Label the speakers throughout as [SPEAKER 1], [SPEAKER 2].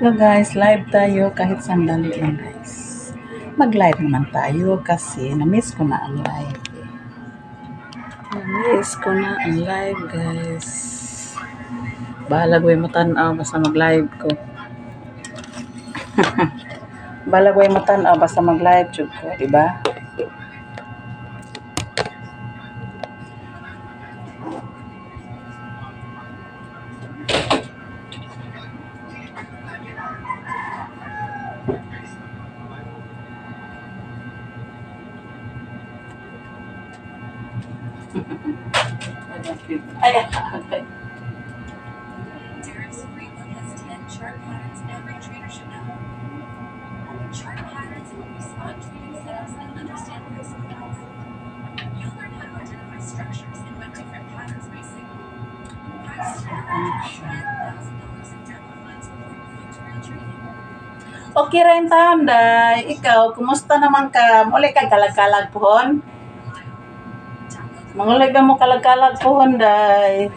[SPEAKER 1] Hello guys, live tayo kahit sandali lang guys. Mag-live naman tayo kasi na-miss ko na ang live. Na-miss ko na ang live guys. Bahala ko yung matanaw basta mag-live ko. Bahala ko yung matanaw basta mag-live ko, diba? Ay,
[SPEAKER 2] Darius Friedland has 10 chart patterns every trader should know. Chart patterns help you spot trading setups and understand price movements. You'll learn how to identify structures and what different patterns may signal. Practice $10,000 in demo funds before moving to real trading.
[SPEAKER 1] okay rin taon day. Ikaw, kumusta naman ka? Muli kang kalag-kalag pohon? Mangulig mo kalag-kalag pohon day.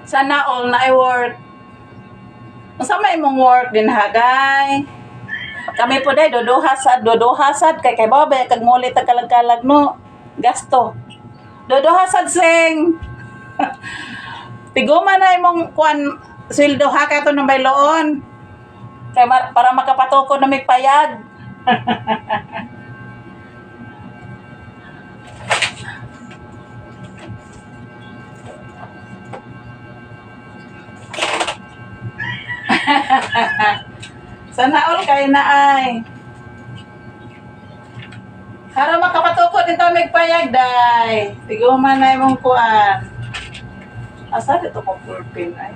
[SPEAKER 1] Sana all na i-work. Masama imong work din hagay. Kami po day dodohasad kay babay kag muli ta kalag-kalag no. Gasto. Dodohasad sing. Tiguma na imong kuan sweldo ha kato ng bayloon. Kay para makapatukod na may payag. Sana all kay na ay. Para makapatukod dito may payag day. Tiguma na imong kuan. Asa dito ko pulpin ay.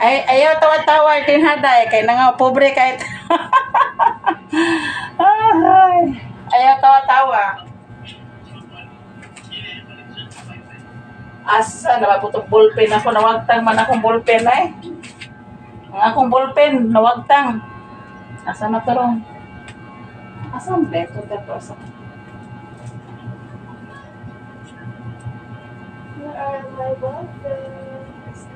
[SPEAKER 1] Ay ayaw tawa-tawa din haday kay nga pobre kahit. Ay, ayaw tawa-tawa. Asa na maputong ballpen ako, nawagtang man akong ballpen ay. Ang akong ballpen nawagtang. Asa na tarong? Asa ang beto dito asa? Where are my ballpens?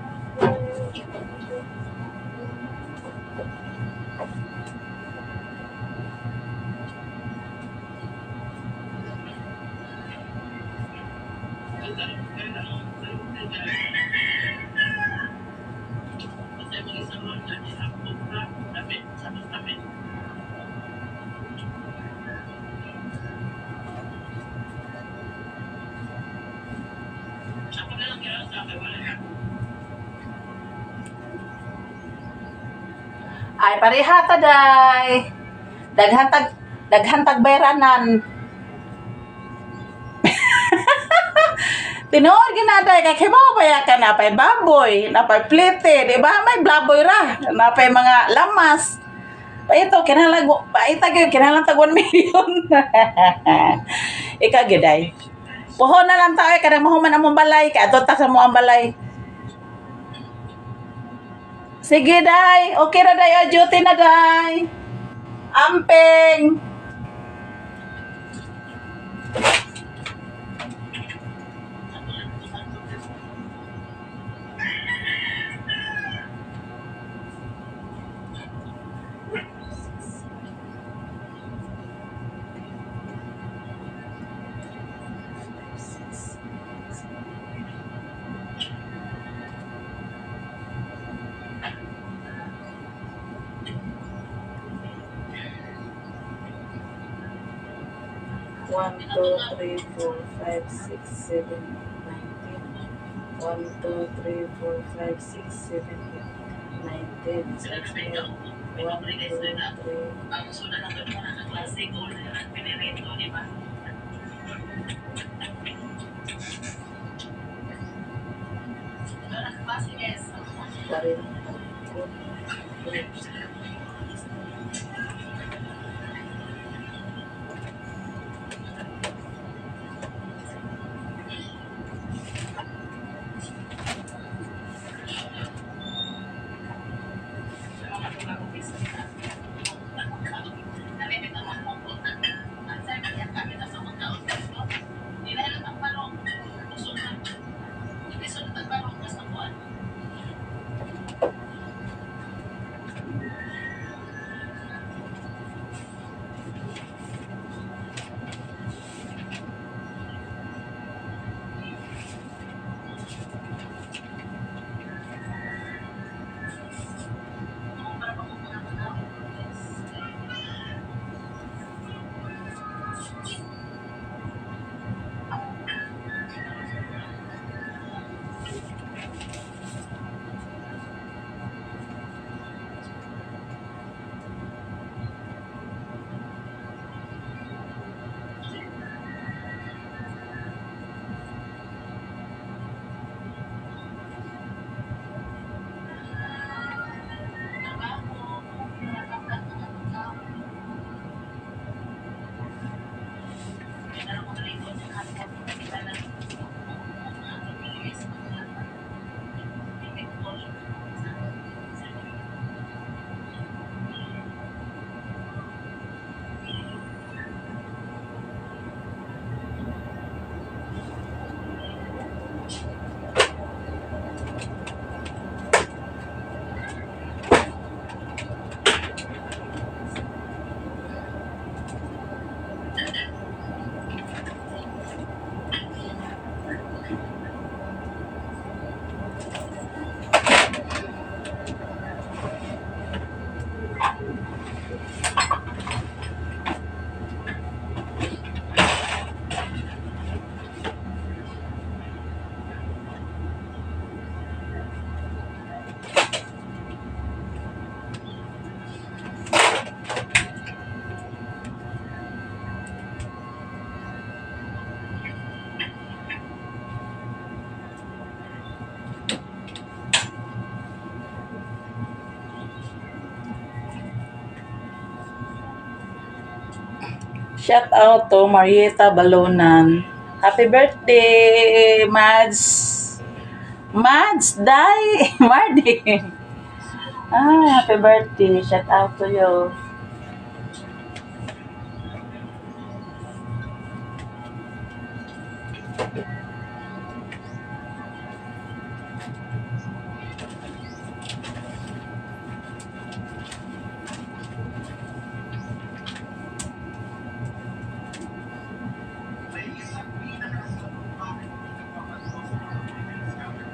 [SPEAKER 1] Ay parehata day. Daghantag bayranan. Tinuod ginaday kay kibaw baya ka napay baboy, napay plete, di ba? May baboy ra, napay mga lamas. Pa ito kinalag pa itag kinalang tag 1 million. Ika giday. Puho na lang tayo kadang mahuman among balay kay adto ta sa mo ang balay. Sige day, okay ra day, o duty na day. Amping. One, two, three, four, five, six, seven, 19. 1, 2, 3, 4, 5, 6, 7, 8, 9, 10. 1, 2, 3. Parin. Shout out to Marieta Balonan. Happy birthday, Mads. Mads, Day, Mardi. Happy birthday. Shout out to you.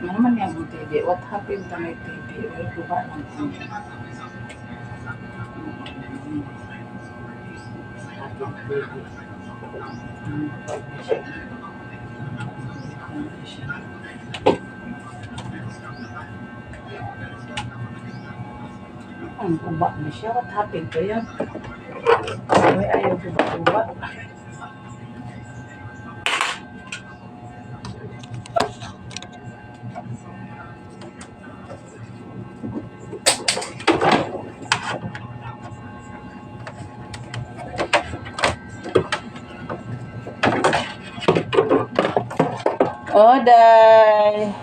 [SPEAKER 1] Ano naman yung TV? What happened to my TV? Well, guba lang po. Ang guba na siya. What happened to yun? Ayaw guba-guba. Oh, day.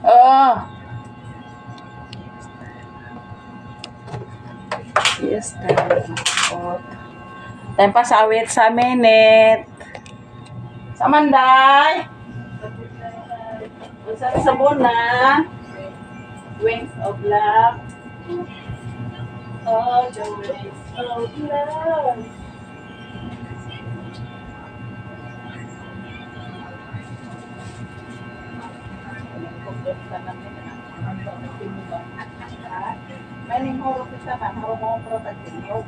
[SPEAKER 1] Oh, yes, time. Oh. Time pa sa awit sa minute. Sa Manday. Sa sabon na. Wings of love. Oh, the wings of love. Maning horo kita kan, horo mo protection.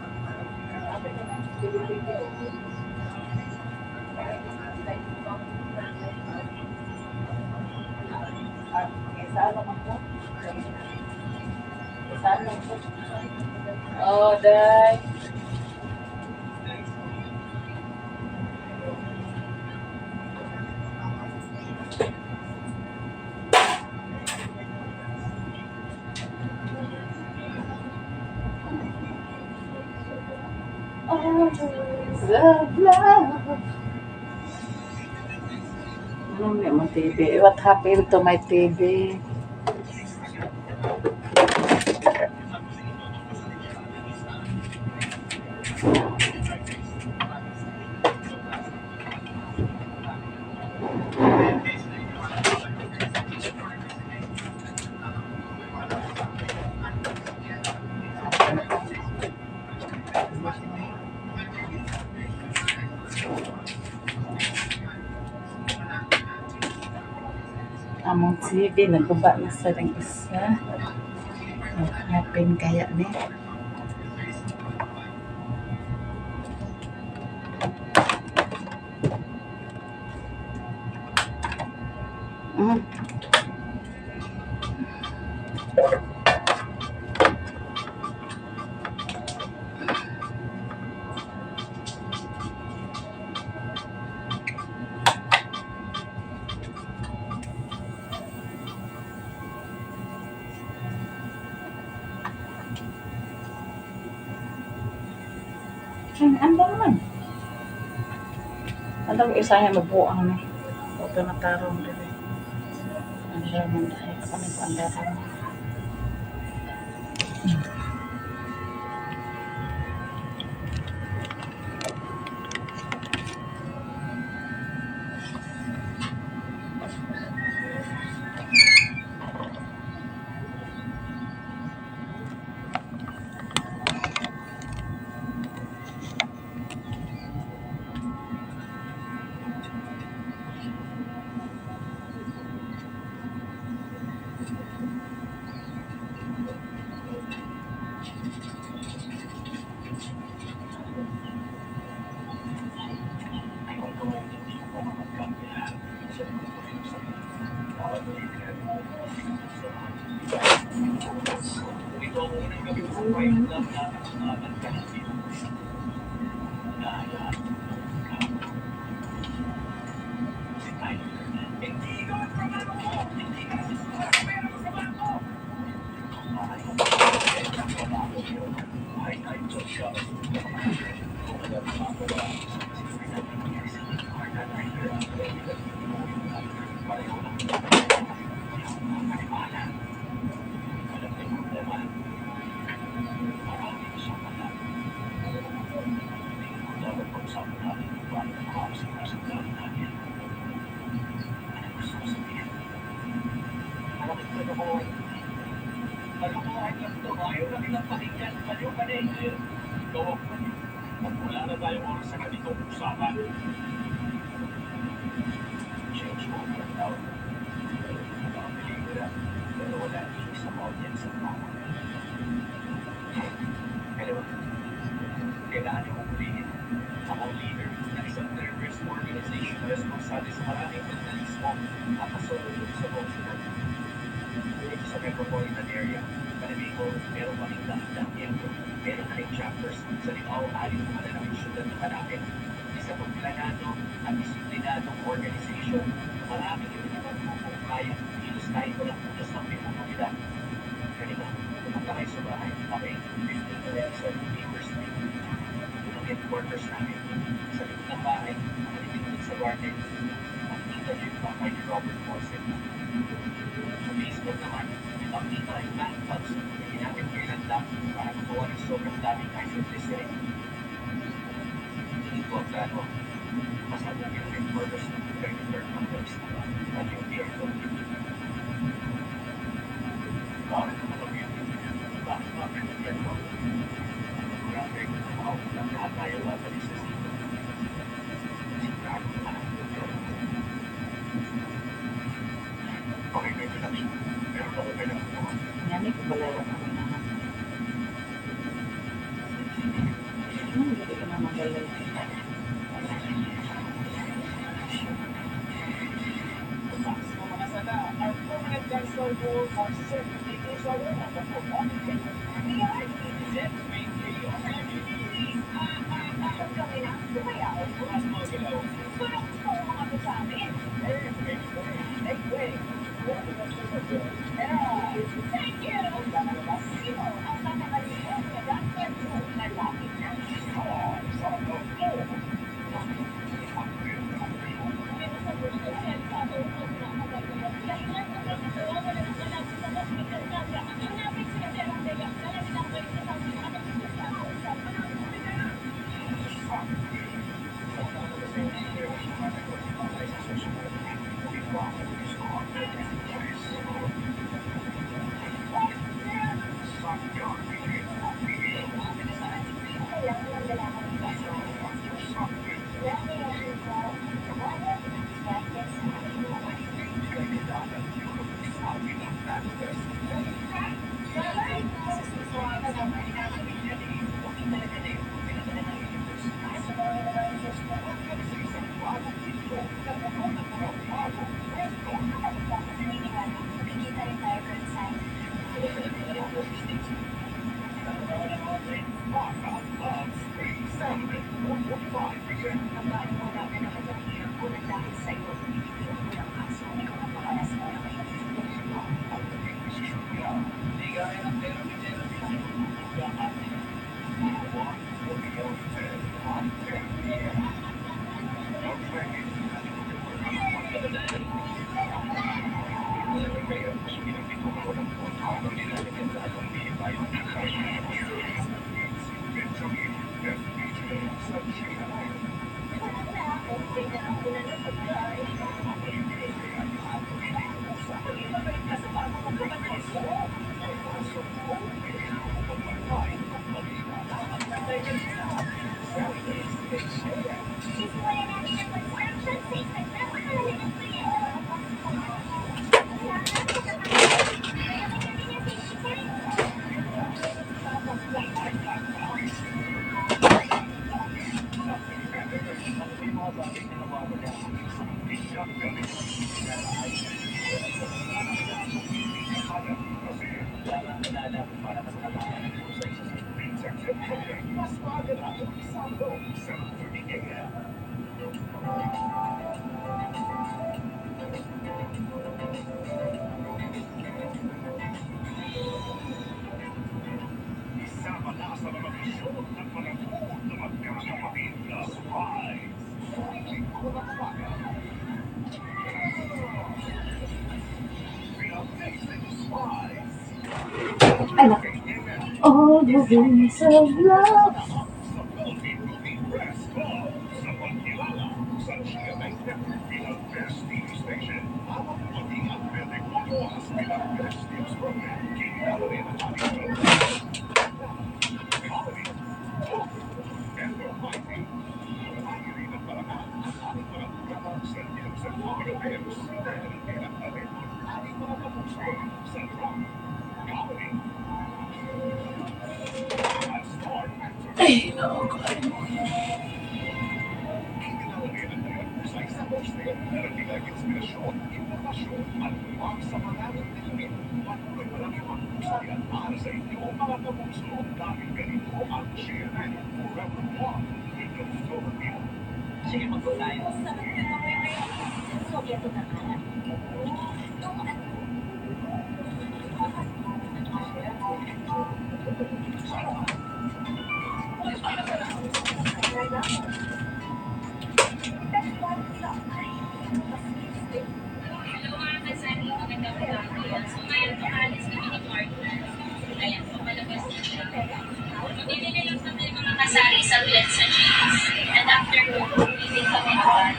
[SPEAKER 1] Oh, dai. Oh, love, love. Ano may mo TV? What happened to my TV? Among TV, nagkuba na sa ring isa. What happened kaya ni? Mm. Anda naman. Anda mo isa niya mabuang ni. Ito na tarong dito. Anda man dahil kami po anda rin.
[SPEAKER 3] Kailangan niyo hulihin ang leader ng isang terrorist organization na responsable sa maraming vandalismo at pasulong sa Kosovo. Dito sa metropolitan area, Panamigo, meron kaming dahil-dahil. Meron kaming ating mga lalaking syudad na malapit. Isang planado at disiplinadong organisasyon. Maraming ito kaya kilos tayo walang utos ng pinuno nila. Kanina, pumunta kayo sa bahay. Okay, 15 Beaver Street. Yun ang headquarters namin. Sa likod ng bahay, nakalimutin sa garden. Makikita niyo yung bahay ni Robert Fawcett. Sa Facebook naman, ipakita yung bank funds na ginamit kay Landam para magawa ng sobrang daming isoglycerin. Hindi ko ang plano. Masabi yung headquarters ng credit card companies at yung DRW. Bakit alam yun? Bakit bakit ang ganito? Grabe, ang lahat tayo babalik sa sito. Sigurado naman ang doktor. Okay, medyo lang siya. Pero ako kailangan ko.
[SPEAKER 1] Ngani ko pala yung ano na. Hindi ko na magalay.
[SPEAKER 3] Mga sala, our permanent dental rules are set to be used on the performance. Set mainly on kami na, sumayaw. Mas mga galaw. Tulong ko mga to sa amin. Thank you. Sino ang nakakalimutan na dapat yung malapit na?
[SPEAKER 1] All the wings of love. Ay, naku.
[SPEAKER 3] Para sa sa inyo mga kapuso dahil ganito ang CNN Forever One with the Philippines.
[SPEAKER 2] Sige, mag-live. Sobyeto na nga. Itong ano,
[SPEAKER 4] Hello mga kasali, magandang umaga. So ngayon tumalis kami ni partner. Ayan, pumalabas na siya. Bibili lang kami ng mga kasali sa Glensa Jeans. And after nun, bibili kami doon.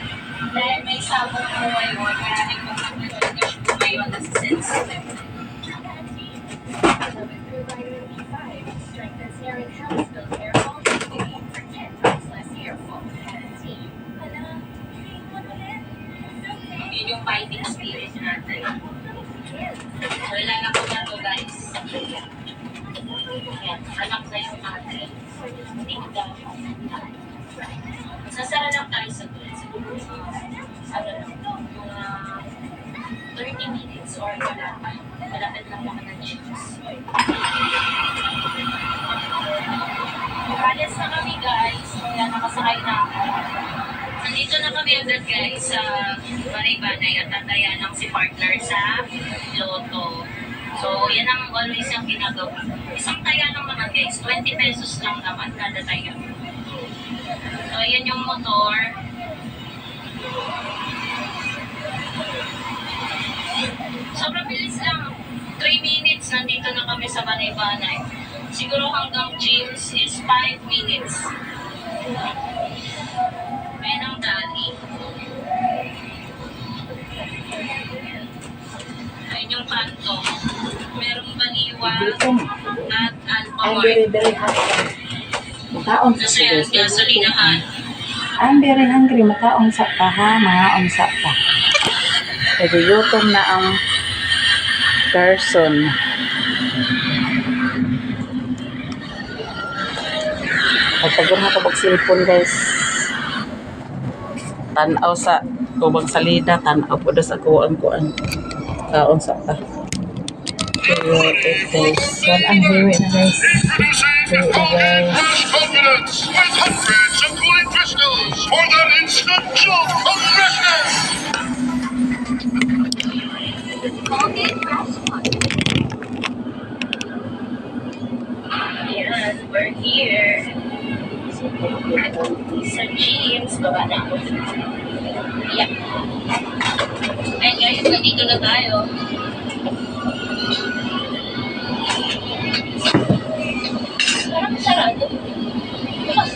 [SPEAKER 4] Dahil may sabong po ngayon, kaya may pagkakasya po ngayon na sa sensitive.
[SPEAKER 2] through vitamin B5 strengthens hair and helps build hair follicles for 10 times less hair fall. Hala, hindi mo ulit. It's okay.
[SPEAKER 4] Yun yung fighting spirit natin. Wala na po na to guys. Ayan, anak na yung natin. Tingnan. Sasara lang tayo sa doon. Siguro ano lang, mga 30 minutes or wala pa. Malapit lang naman ng chips. Alis na kami guys. Kaya nakasakay na ako. Nandito na kami agad guys sa Banay-Banay at tatayan ng si partner sa Lotto. So, yan ang always yung ginagawa. Isang taya lang naman guys, 20 pesos lang naman kada taya. So, yan yung motor. Sobrang bilis lang. 3 minutes, nandito na kami sa Banay-Banay. Siguro hanggang gyms is 5 minutes. Ayan ang dali. Ayan yung kanto. Merong baliwa at
[SPEAKER 1] Ay,
[SPEAKER 4] alpamart.
[SPEAKER 1] very hungry. Makaon sa
[SPEAKER 4] Kasi yan, gasolinahan.
[SPEAKER 1] I'm very hungry. Makaon sa pa ha. Makaon sa pa. Kasi gutom na ang person. Pagtagong na kapag cellphone guys. Tanaw sa kubang salida. Tanaw po na sa kuan. Kaon sa pa. Kaya guys. Ang hiwi na guys. Hiwi na guys.
[SPEAKER 5] Confidence with hundreds of cooling crystals for that instant jolt of freshness.
[SPEAKER 2] Colgate Fresh One.
[SPEAKER 4] Ayan, we're here. Sa gyms, baba na ako. Yeah. And guys, nandito na tayo. Parang sarado. Bukas.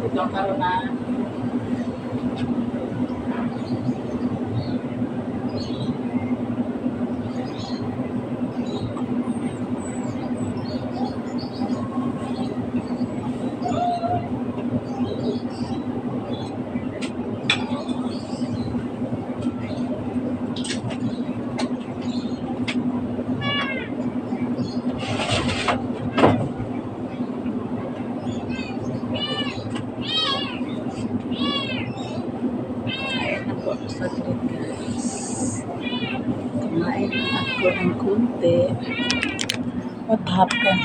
[SPEAKER 1] Ito karon na. Ako sa guys. Kumain lang ako ng kunti. What happened?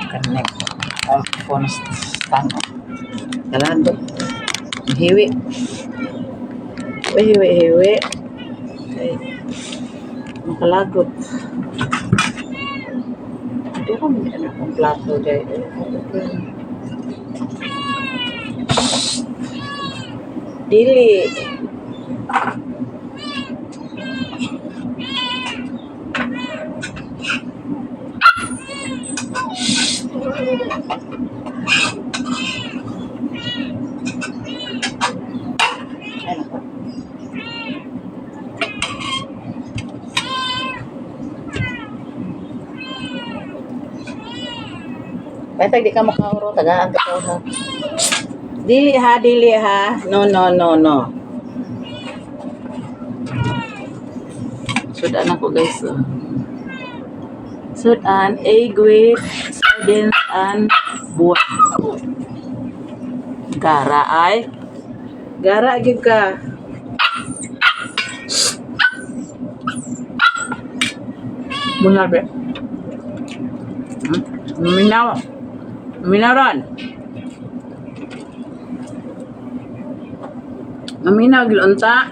[SPEAKER 1] Connect. Phone stand. Kalando. Hiwi. Hiwi. Okay. Makalagot. Hindi ko magkana akong plato dahil. Dili. tag di ka makauro, tagaan ka ha. Dili ha. No. Sudan ako guys. Sudan, egg with sardines and buwan. Gara ay. Gara gid ka. Bunlar be. Minaran. Maminaw gil unta.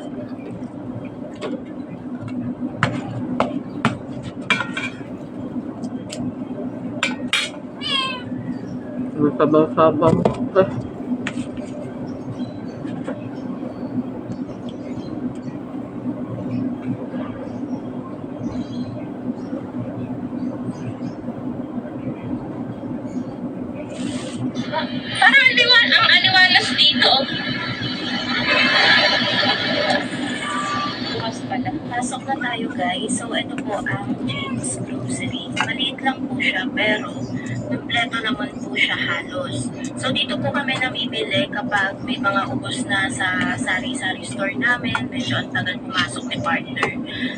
[SPEAKER 1] Sabaw.
[SPEAKER 4] Parang ang aliwalas dito. Bukas pala. Pasok na tayo guys. So ito po ang James Grocery. Maliit lang po siya pero kompleto naman po siya halos. So dito po kami namimili kapag may mga ubos na sa sari-sari store namin. Medyo ang tagal pumasok ni partner.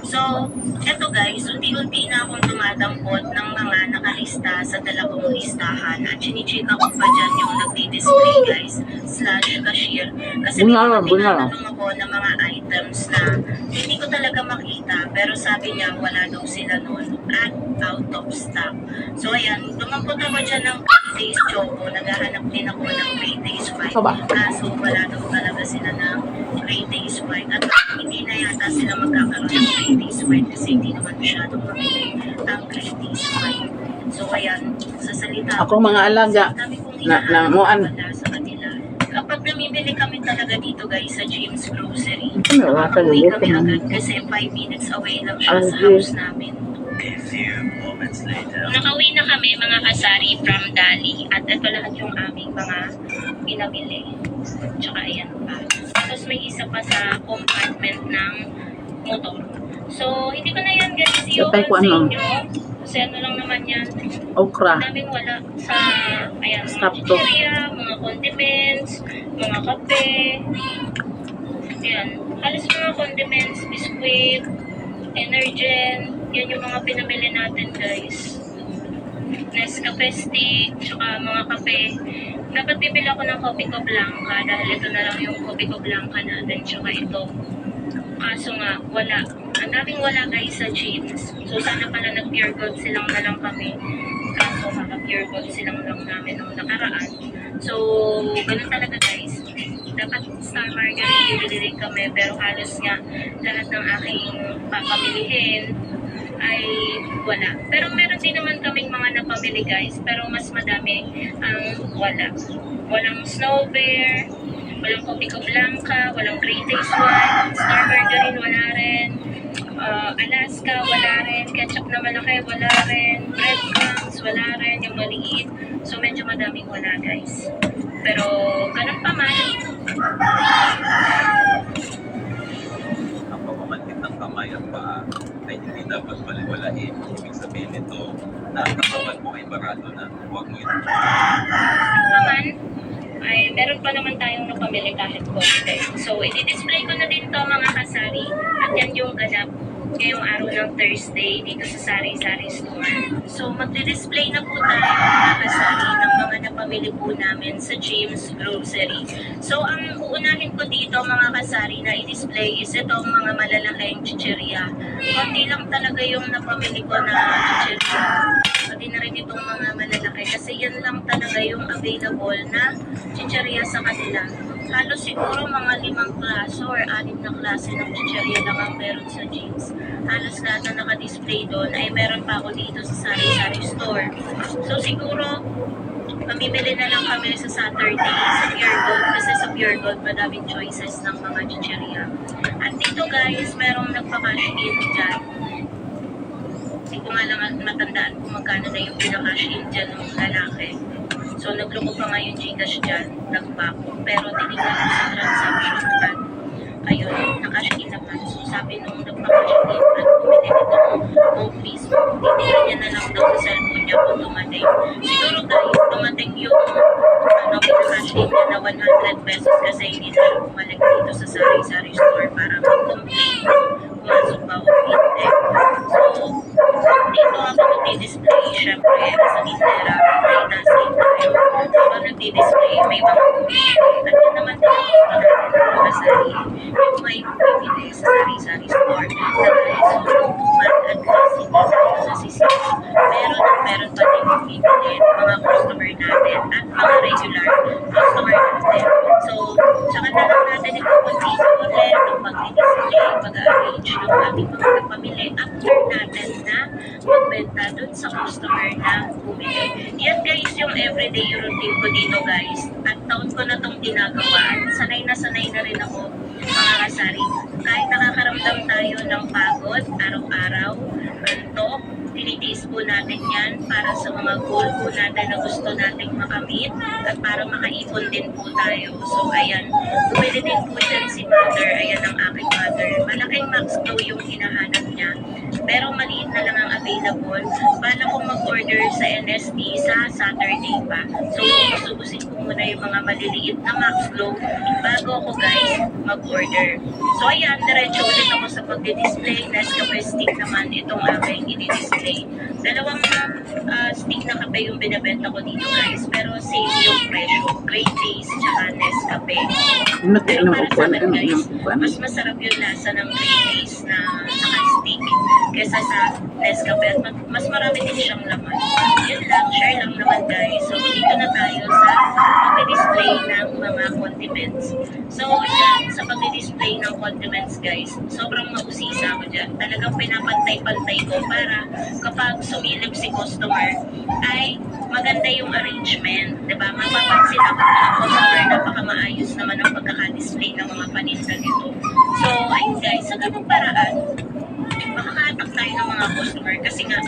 [SPEAKER 4] So eto guys, unti-unti na akong dumadampot ng mga nakalista sa dalawang listahan. At chinichika ko pa dyan yung nagdi-display guys / cashier. Kasi may mga tinatanong ako ng mga items na hindi ko talaga makita. Pero sabi niya wala daw sila noon at out of stock. So ayan, dumampot ako dyan ng Great Days Choco. Naghahanap din ako ng Great Days White. Kaso wala daw talaga sila ng Great Days White. At hindi na yata sila magkakaroon ng Great Days White kasi hindi naman masyadong mabili ang Great Days White. So ayan, sa salita
[SPEAKER 1] Ako mga alaga na muan.
[SPEAKER 4] sa kanila. Kapag namimili kami talaga dito guys sa James Grocery,
[SPEAKER 1] Ano,
[SPEAKER 4] makakauwi
[SPEAKER 1] wala ka
[SPEAKER 4] kami
[SPEAKER 1] naman.
[SPEAKER 4] agad kasi 5 minutes away lang siya
[SPEAKER 1] Ang
[SPEAKER 4] sa house namin.
[SPEAKER 3] A few moments later.
[SPEAKER 4] Nakauwi na kami mga kasari from Dali at ito lahat yung aming mga pinamili. Tsaka ayan pa. Tapos may isa pa sa compartment ng motor. So, hindi ko na yan guys
[SPEAKER 1] Patay ko
[SPEAKER 4] sa
[SPEAKER 1] ano?
[SPEAKER 4] inyo. Kasi ano lang naman yan.
[SPEAKER 1] Okra.
[SPEAKER 4] Daming wala sa ayan, mga
[SPEAKER 1] Stop to.
[SPEAKER 4] chicheria, mga condiments, mga kape. Ayan. Halos mga condiments, biskuit, Energen. Yan yung mga pinamili natin guys. Nescafe stick, tsaka mga kape. Dapat bibili ako ng Coffee Co Blanca dahil ito na lang yung Coffee Co Blanca natin, tsaka ito. Kaso nga, wala. Ang daming wala guys sa James. So sana pala nag-pure gold silang na lang kami. Kaso maka-pure gold silang lang namin nung nakaraan. So, ganun talaga guys. Dapat Star Margarine bibili rin kami pero halos nga lahat ng aking papamilihin ay wala. Pero meron din naman kaming mga napamili guys pero mas madami ang wala. Walang Snow Bear, walang Coffee Co Blanca, walang Great Days White, Star Margarine wala rin, Alaska wala rin, ketchup na malaki wala rin, breadcrumbs wala rin, yung maliit. So medyo madaming wala guys. Pero ganun pa man.
[SPEAKER 6] Ang pagmamanhid ng kamay at paa ay hindi dapat baliwalain. Ibig sabihin nito na ang katawan mo ay barado na. Huwag mo ito.
[SPEAKER 4] Naman, ay meron pa naman tayong napamili kahit konti. So, i-display ko na din to mga kasari. At yan yung ganap ngayong araw ng Thursday dito sa Sari-Sari Store. So, magdi-display na po tayo mga kasari ng mga napamili po namin sa James Grocery. So, ang uunahin ko dito mga kasari na i-display is itong mga malalaking chicheria. Kunti lang talaga yung napamili ko na chicheria. Pati na rin itong mga malalaki kasi yan lang talaga yung available na chicheria sa kanila. Halos siguro mga 5 klase or 6 na klase ng chicheria lang ang meron sa James. Halos lahat na naka-display doon ay meron pa ako dito sa Sari-Sari Store. So siguro mamimili na lang kami sa Saturday sa Pure Gold kasi sa Pure Gold madaming choices ng mga chicheria. At dito guys, merong nagpa-cash in dyan. Hindi ko nga lang matandaan kung magkano na yung pinaka-cash in dyan ng lalaki. So, nagloko pa nga yung Gcash dyan, nag-back. Pero tinignan ko sa transaction at ayun, nakash in naman. So, sabi nung nagpa-cash in at bumili nito ng fees, titignan niya na lang daw sa cellphone niya kung dumating. Siguro guys, dumating yung cash in na 100 pesos kasi hindi tayo bumalik dito sa sari-sari store para mag-complain kung pumasok ba o hindi. So, dito ako nagdi-display, syempre, as a tindera, may nasin tayo. Ako nagdi-display, may mga bumibili. At yun naman din yung mga sarili. Yung may bumibili sa sari-sari store. Dahil sobrang tumat at kasi hindi tayo nasisisi. Meron pa din bumibili mga customer natin at mga regular customer natin. So, tsaka na lang natin ipapagdito ulit ang pag-display, pag-arrange yung ating mga pamili after natin na magbenta dun sa customer na bumili. Yan guys, yung everyday routine ko dito guys. At taon ko na itong ginagawa. Sanay na rin ako mga kasari. Kahit nakakaramdam tayo ng pagod araw-araw, antok, tinitiis po natin yan para sa mga goal po natin na gusto nating makamit at para makaipon din po tayo. So ayan, pwede din po dyan si mother. Ayan ang aking mother. Malaking max daw yung hinahanap niya. Pero maliit na lang ang available. Paano kung mag-order sa NSP sa Saturday pa? So ubusin ko muna yung mga maliliit na max glow bago ako guys mag-order. So ayan, diretso ulit ako sa pag-display. Nescafe stick naman itong aking i-display. Dalawang stick na kape yung binibenta ko dito guys. Pero same yung presyo. Great Taste tsaka Nescafe. Pero para sa akin guys, mas masarap yung lasa ng Great Taste na naka-stick kesa sa Nescafe. At mas marami din siyang laman. Yun lang, share lang naman guys. So dito na tayo sa pag-display ng mga condiments. So yan, sa pag-display ng condiments guys, sobrang mausisa ako dyan. Talagang pinapantay-pantay ko para kapag sumilip si customer ay maganda yung arrangement. Diba? Mapapansin ako ng customer, napaka-maayos naman ang pagkaka-display ng mga paninda nito. So ayun guys, sa ganung paraan, makakahatak tayo ng mga customer kasi nga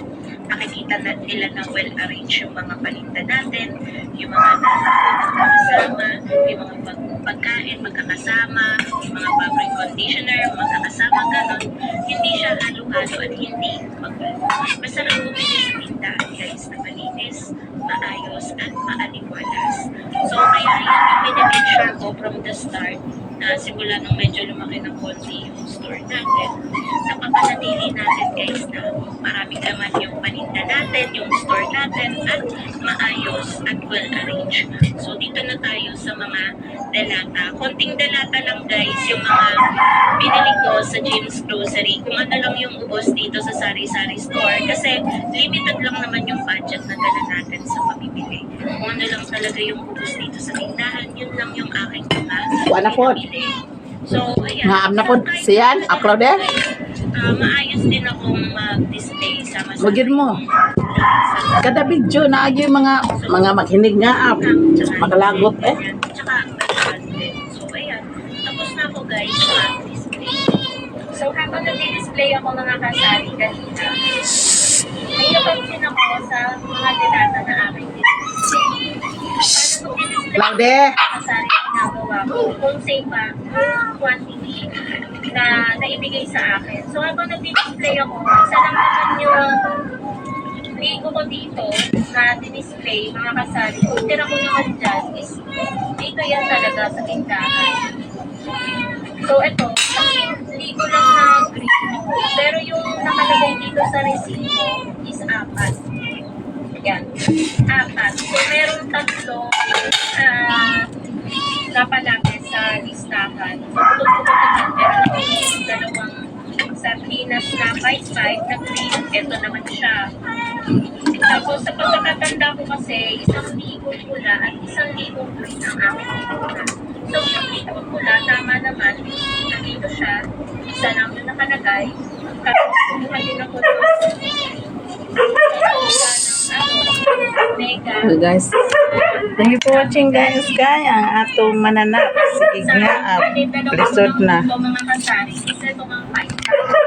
[SPEAKER 4] nakikita na nila na well-arranged yung mga paninda natin, yung mga magkakasama, yung mga pagkain magkakasama, yung mga fabric conditioner magkakasama, ganon. Hindi siya halo-halo at hindi magulo. Masarap bumili sa tindahan guys na malinis, maayos at maaliwalas. So kaya yan yung pinamake sure ko from the start na simula nung medyo lumaki ng konti yung store natin, napapanatili natin guys na maraming laman yung paninda natin, yung store natin, at maayos at well-arranged. So dito na tayo sa mga delata. Konting delata lang guys yung mga binili ko sa Jim's Grocery. Kung ano lang yung ubos dito sa sari-sari store kasi limited lang naman yung budget na dala natin sa pamimili. Kung ano lang talaga yung ubos dito sa tindahan, yun lang yung aking
[SPEAKER 1] Wala po.
[SPEAKER 4] So, ayan.
[SPEAKER 1] Naam na po. Siyan, upload eh.
[SPEAKER 4] Maayos din akong mag-display sa masarap.
[SPEAKER 1] Wagin mo. Kada video na yung mga maghinig nga up. Maglagot eh.
[SPEAKER 4] Tsaka, din. So, ayan. Tapos na ako guys mag-display. So, habang nag-display ako mga kasari kanina, may napansin ako sa mga delata na aking display. Paano mag-display
[SPEAKER 1] Laude.
[SPEAKER 4] kasari ginagawa ko kung save pa quantity na naibigay sa akin. So habang nag-display ako, isa lang naman yung ligo ko dito na display mga kasari. Kung tira ko naman dyan is dito yan talaga sa tindahan. So ito, ligo lang na green. Pero yung nakalagay dito sa resibo is 4. Yan. 4. So, meron 3 napalapit sa listahan. So, tulog-tulog meron akong 2 sardinas na 5-5 na green. Ito naman siya. Tapos, sa pagkakatanda ko kasi, 1,000 pula at 1,000 green ang aking pula. So, yung litong pula, tama naman. Nandito siya. Isa lang yung nakalagay. Tapos, kumuha din ako
[SPEAKER 1] So guys, thank you for watching guys. Kaya ang atong mananap. Sige nga, lisod na.
[SPEAKER 4] Mga kasari, isa itong ang 5.